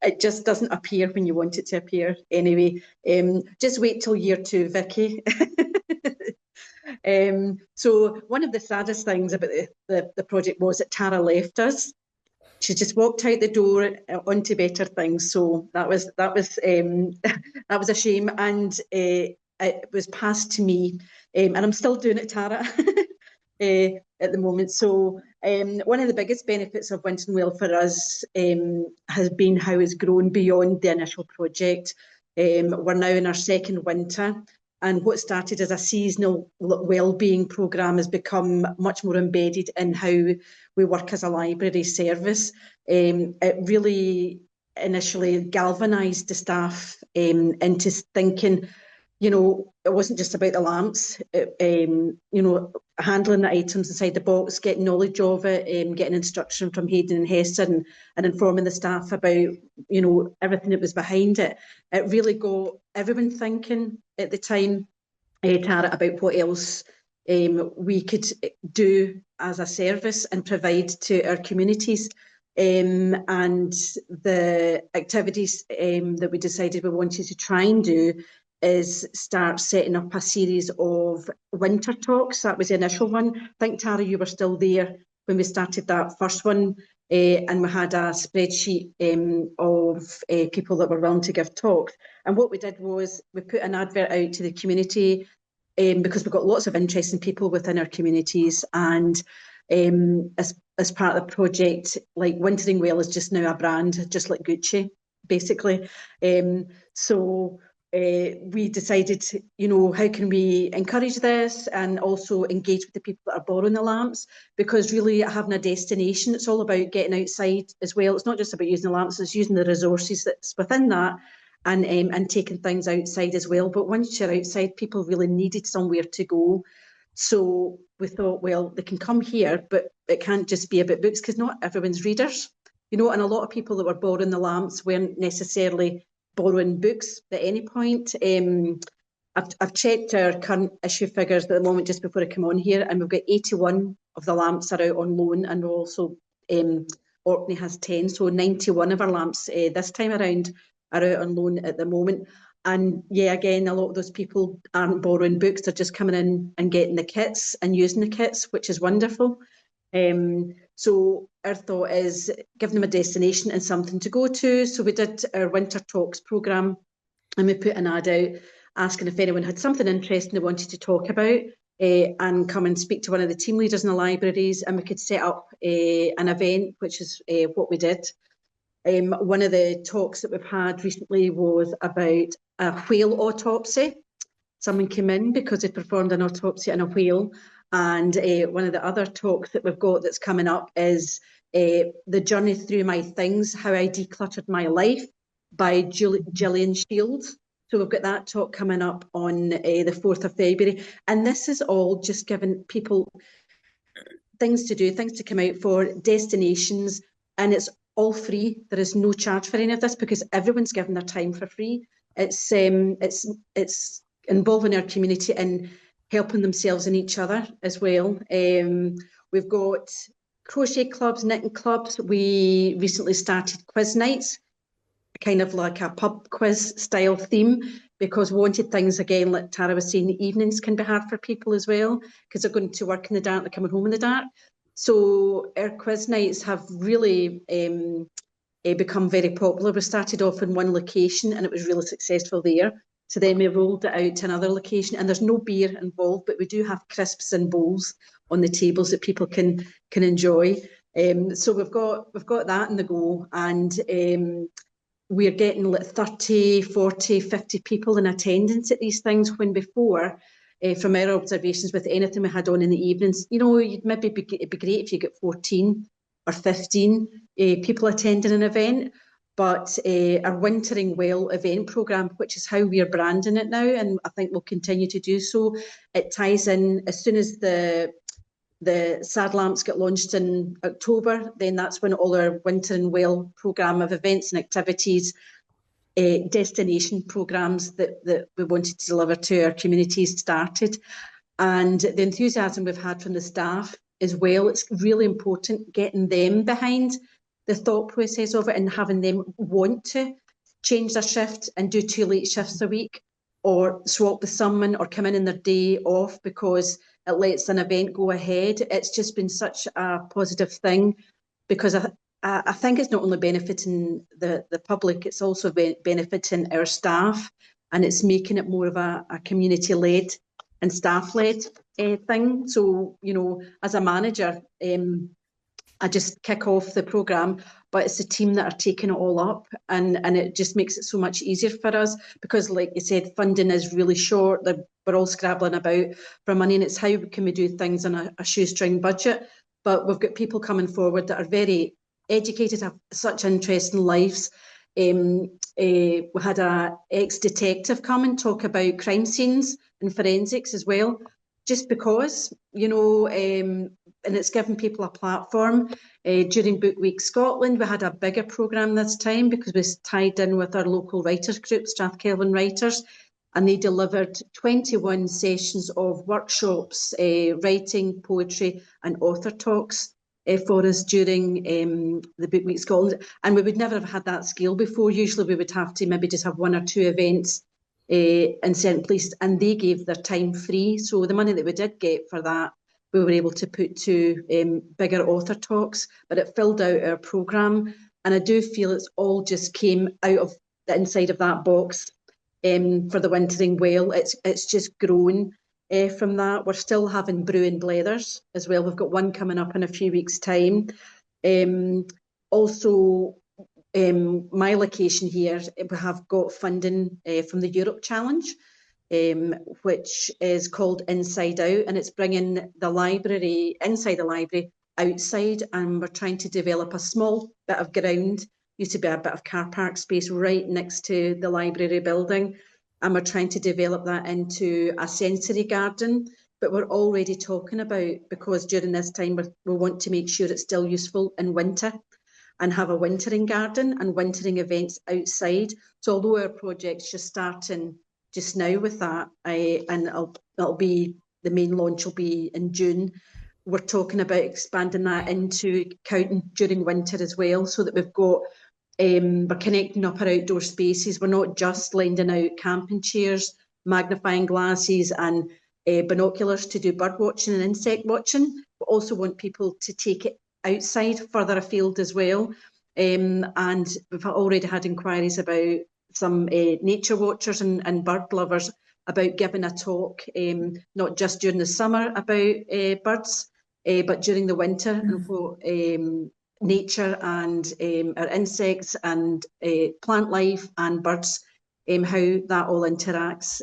it just doesn't appear when you want it to appear. Anyway, just wait till year 2, Vikki. So one of the saddest things about the project was that Tara left us. She just walked out the door onto better things. So that was that was a shame, and it was passed to me, and I'm still doing it, Tara. At the moment. So one of the biggest benefits of Winton Well for us has been how it's grown beyond the initial project. We're now in our second winter, and what started as a seasonal wellbeing programme has become much more embedded in how we work as a library service. It really initially galvanised the staff into thinking, you know, it wasn't just about the lamps, you know, handling the items inside the box, getting knowledge of it, getting instruction from Hayden and Hester, and informing the staff about, you know, everything that was behind it. It really got everyone thinking at the time, Tara, about what else we could do as a service and provide to our communities. And the activities that we decided we wanted to try and do is start setting up a series of winter talks. That was the initial one. I think, Tara, you were still there when we started that first one, and we had a spreadsheet of people that were willing to give talks. And what we did was we put an advert out to the community because we've got lots of interesting people within our communities, and as part of the project, like Wintering Well is just now a brand, just like Gucci, basically. So we decided, you know, how can we encourage this and also engage with the people that are borrowing the lamps, because really having a destination, it's all about getting outside as well. It's not just about using the lamps, it's using the resources that's within that, and taking things outside as well. But once you're outside, people really needed somewhere to go. So we thought, well, they can come here, but it can't just be about books, because not everyone's readers, you know, and a lot of people that were borrowing the lamps weren't necessarily borrowing books at any point. I've checked our current issue figures at the moment just before I come on here, and we've got 81 of the lamps are out on loan, and we're also Orkney has 10, so 91 of our lamps this time around are out on loan at the moment. And yeah, again, a lot of those people aren't borrowing books, they're just coming in and getting the kits and using the kits, which is wonderful. So our thought is giving them a destination and something to go to. So we did our Winter Talks programme, and we put an ad out asking if anyone had something interesting they wanted to talk about, and come and speak to one of the team leaders in the libraries, and we could set up an event, which is what we did. One of the talks that we've had recently was about a whale autopsy. Someone came in because they performed an autopsy on a whale. And one of the other talks that we've got that's coming up is The Journey Through My Things, How I Decluttered My Life by Gillian Shields. So we've got that talk coming up on the 4th of February. And this is all just giving people things to do, things to come out for, destinations, and it's all free. There is no charge for any of this because everyone's given their time for free. It's involving our community and helping themselves and each other as well. We've got crochet clubs, knitting clubs. We recently started quiz nights, kind of like a pub quiz style theme, because we wanted things, again, like Tara was saying, the evenings can be hard for people as well, because they're going to work in the dark, they're coming home in the dark. So our quiz nights have really become very popular. We started off in one location and it was really successful there. So then we rolled it out to another location, and there's no beer involved, but we do have crisps and bowls on the tables that people can enjoy. So we've got that in the go, and we're getting like 30, 40, 50 people in attendance at these things, when before, from our observations with anything we had on in the evenings, you know, it'd be great if you get 14 or 15 people attending an event. But our Wintering Well event programme, which is how we are branding it now, and I think we'll continue to do so, it ties in as soon as the SAD lamps get launched in October, then that's when all our Wintering Well programme of events and activities, destination programmes that we wanted to deliver to our communities started. And the enthusiasm we've had from the staff as well. It's really important getting them behind the thought process of it and having them want to change their shift and do 2 late shifts a week, or swap with someone, or come in their day off because it lets an event go ahead. It's just been such a positive thing, because I think it's not only benefiting the public, it's also benefiting our staff, and it's making it more of a community-led and staff-led thing. So, you know, as a manager, I just kick off the programme, but it's the team that are taking it all up, and it just makes it so much easier for us, because, like you said, funding is really short. We're all scrabbling about for money, and it's how can we do things on a shoestring budget. But we've got people coming forward that are very educated, have such interesting lives. We had a ex-detective come and talk about crime scenes and forensics as well, just because, you know, and it's given people a platform. During Book Week Scotland, we had a bigger programme this time because we tied in with our local writers group, Strathkelvin Writers, and they delivered 21 sessions of workshops, writing, poetry and author talks for us during the Book Week Scotland. And we would never have had that scale before. Usually we would have to maybe just have 1 or 2 events in certain places, and they gave their time free. So the money that we did get for that, we were able to put to bigger author talks, but it filled out our programme. And I do feel it's all just came out of the inside of that box for the Wintering Well. It's just grown from that. We're still having brewing blethers as well. We've got one coming up in a few weeks' time. Also, my location here, we have got funding from the Europe Challenge, which is called Inside Out, and it's bringing the library, inside the library, outside, and we're trying to develop a small bit of ground, used to be a bit of car park space right next to the library building, and we're trying to develop that into a sensory garden. But we're already talking about, because during this time we want to make sure it's still useful in winter, and have a wintering garden and wintering events outside. So although our project's just starting just now with that, and it'll be, the main launch will be in June, we're talking about expanding that into Cowden during winter as well, so that we've got, we're connecting up our outdoor spaces. We're not just lending out camping chairs, magnifying glasses and binoculars to do bird watching and insect watching. We also want people to take it outside, further afield as well. And we've already had inquiries about some nature watchers and bird lovers about giving a talk, not just during the summer about birds, but during the winter, and what nature and our insects and plant life and birds, how that all interacts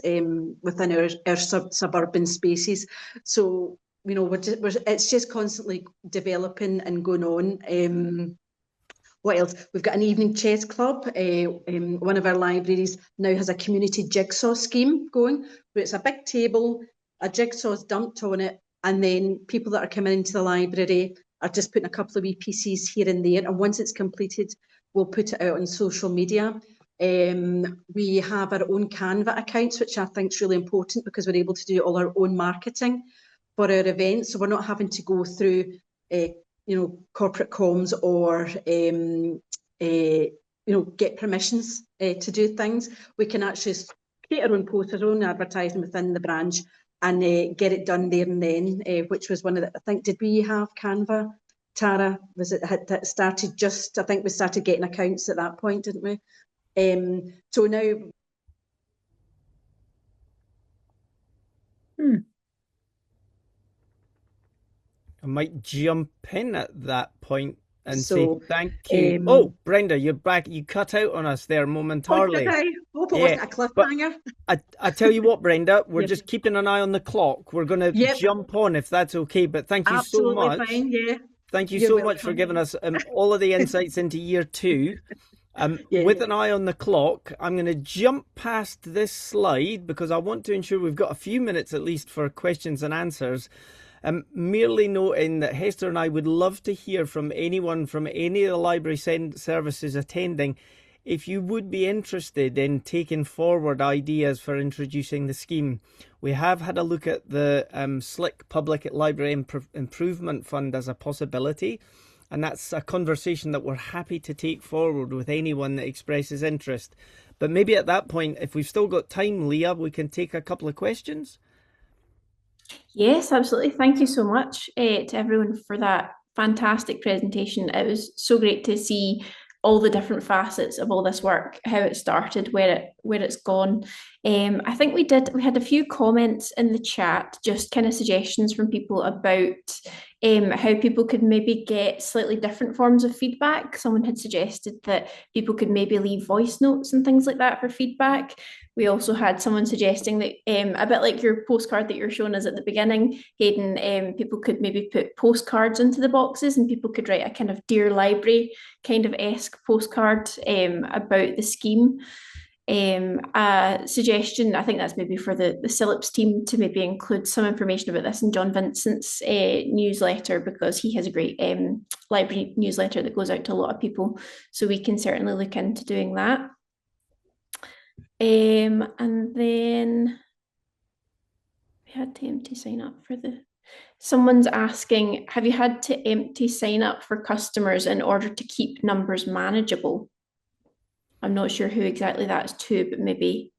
within our suburban spaces. So, you know, it's just constantly developing and going on. What else? We've got an evening chess club. One of our libraries now has a community jigsaw scheme going, where it's a big table, a jigsaw's dumped on it, and then people that are coming into the library are just putting a couple of wee pieces here and there. And once it's completed, we'll put it out on social media. We have our own Canva accounts, which I think is really important, because we're able to do all our own marketing for our events. So we're not having to go through corporate comms or get permissions to do things. We can actually create our own posts, our own advertising within the branch, and get it done there and then, which was one of the, I think, did we have Canva, Tara? Was it had started just, I think we started getting accounts at that point, didn't we? So now I might jump in at that point and say thank you. Oh, Brenda, you're back. You cut out on us there momentarily. I hope it wasn't a cliffhanger. I tell you what, Brenda, we're just keeping an eye on the clock. We're going to jump on if that's okay. But thank you so much. Fine, yeah. Thank you so much for giving us all of the insights into year 2. With an eye on the clock, I'm going to jump past this slide because I want to ensure we've got a few minutes at least for questions and answers. Merely noting that Hester and I would love to hear from anyone from any of the library services attending if you would be interested in taking forward ideas for introducing the scheme, we have had a look at the SLIC Public Library Improvement Fund as a possibility. And that's a conversation that we're happy to take forward with anyone that expresses interest. But maybe at that point, if we've still got time, Leah, we can take a couple of questions. Yes, absolutely. Thank you so much to everyone for that fantastic presentation. It was so great to see all the different facets of all this work, how it started, where it's gone. I think we had a few comments in the chat, just kind of suggestions from people about how people could maybe get slightly different forms of feedback. Someone had suggested that people could maybe leave voice notes and things like that for feedback. We also had someone suggesting that a bit like your postcard that you're showing us at the beginning, Hayden, people could maybe put postcards into the boxes and people could write a kind of Dear Library kind of esque postcard about the scheme. A suggestion, I think that's maybe for the CILIPS team to maybe include some information about this in John Vincent's newsletter, because he has a great library newsletter that goes out to a lot of people. So we can certainly look into doing that. And then we had to empty sign up for someone's asking, have you had to empty sign up for customers in order to keep numbers manageable? I'm not sure who exactly that's to, but maybe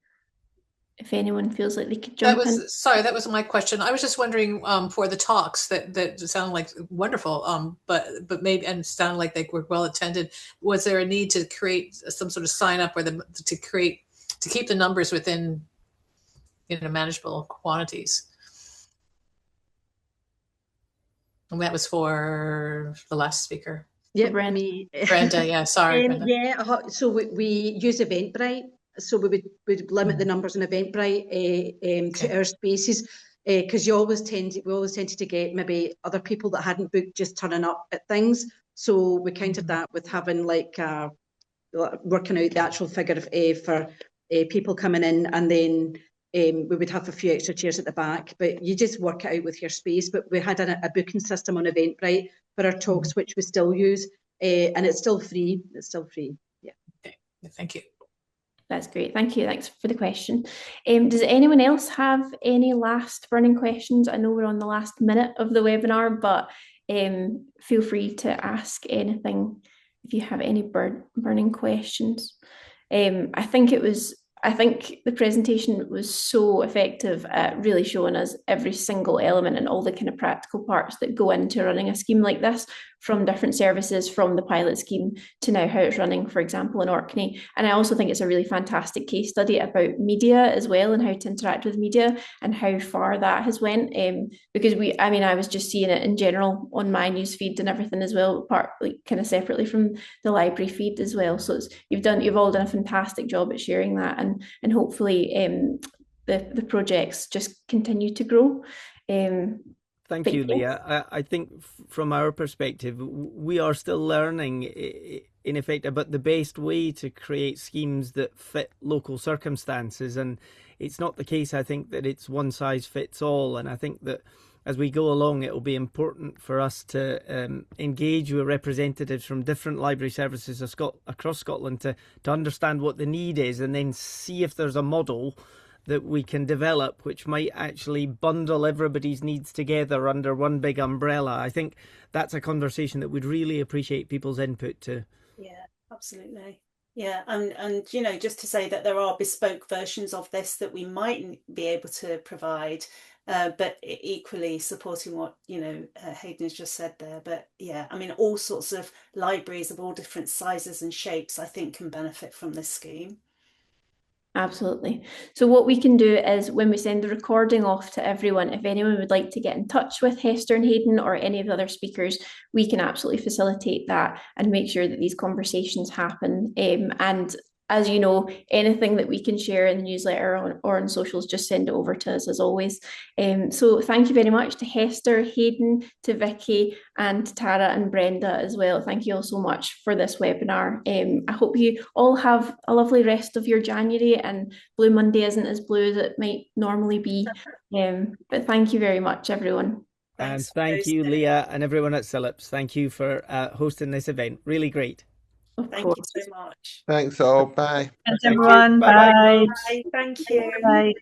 if anyone feels like they could jump in. Sorry, that was my question. I was just wondering for the talks that sounded like wonderful, but maybe, and sounded like they were well attended. Was there a need to create some sort of sign up or to keep the numbers within manageable quantities? And that was for the last speaker. Yeah, Brenda, yeah, sorry. Brenda. Yeah, so we use Eventbrite. So we would limit the numbers on Eventbrite to our spaces, because we always tended to get maybe other people that hadn't booked just turning up at things. So we countered that with having working out the actual figure of for people coming in, and then we would have a few extra chairs at the back. But you just work it out with your space. But we had a booking system on Eventbrite for our talks, which we still use, and it's still free. Yeah. Okay. Thank you. That's great. Thank you. Thanks for the question. Does anyone else have any last burning questions? I know we're on the last minute of the webinar, but feel free to ask anything if you have any burning questions. I think the presentation was so effective at really showing us every single element and all the kind of practical parts that go into running a scheme like this, from different services, from the pilot scheme to now how it's running, for example, in Orkney. And I also think it's a really fantastic case study about media as well, and how to interact with media and how far that has went. Because I was just seeing it in general on my news feed and everything as well, kind of separately from the library feed as well. So you've all done a fantastic job at sharing that, and hopefully the projects just continue to grow. Thank you, Leah. I think from our perspective, we are still learning, in effect, about the best way to create schemes that fit local circumstances. And it's not the case, I think, that it's one size fits all. And I think that as we go along, it will be important for us to engage with representatives from different library services across Scotland to understand what the need is, and then see if there's a model that we can develop which might actually bundle everybody's needs together under one big umbrella. I think that's a conversation that we'd really appreciate people's input to. Yeah, absolutely. Yeah, and just to say that there are bespoke versions of this that we might be able to provide, but equally supporting what Hayden has just said there. But yeah, all sorts of libraries of all different sizes and shapes, I think, can benefit from this scheme. Absolutely. So what we can do is, when we send the recording off to everyone, if anyone would like to get in touch with Hester and Hayden or any of the other speakers, we can absolutely facilitate that and make sure that these conversations happen. And as you know, anything that we can share in the newsletter or on socials, just send it over to us as always. So thank you very much to Hester, Hayden, to Vikki, and to Tara and Brenda as well. Thank you all so much for this webinar. I hope you all have a lovely rest of your January, and Blue Monday isn't as blue as it might normally be. But thank you very much, everyone. Thanks. And thank you, Leah, and everyone at CILIPS. Thank you for hosting this event. Really great. Thank you so much. Thanks all. Bye. Thanks everyone. Bye-bye. Bye. Bye. Thank you. Bye.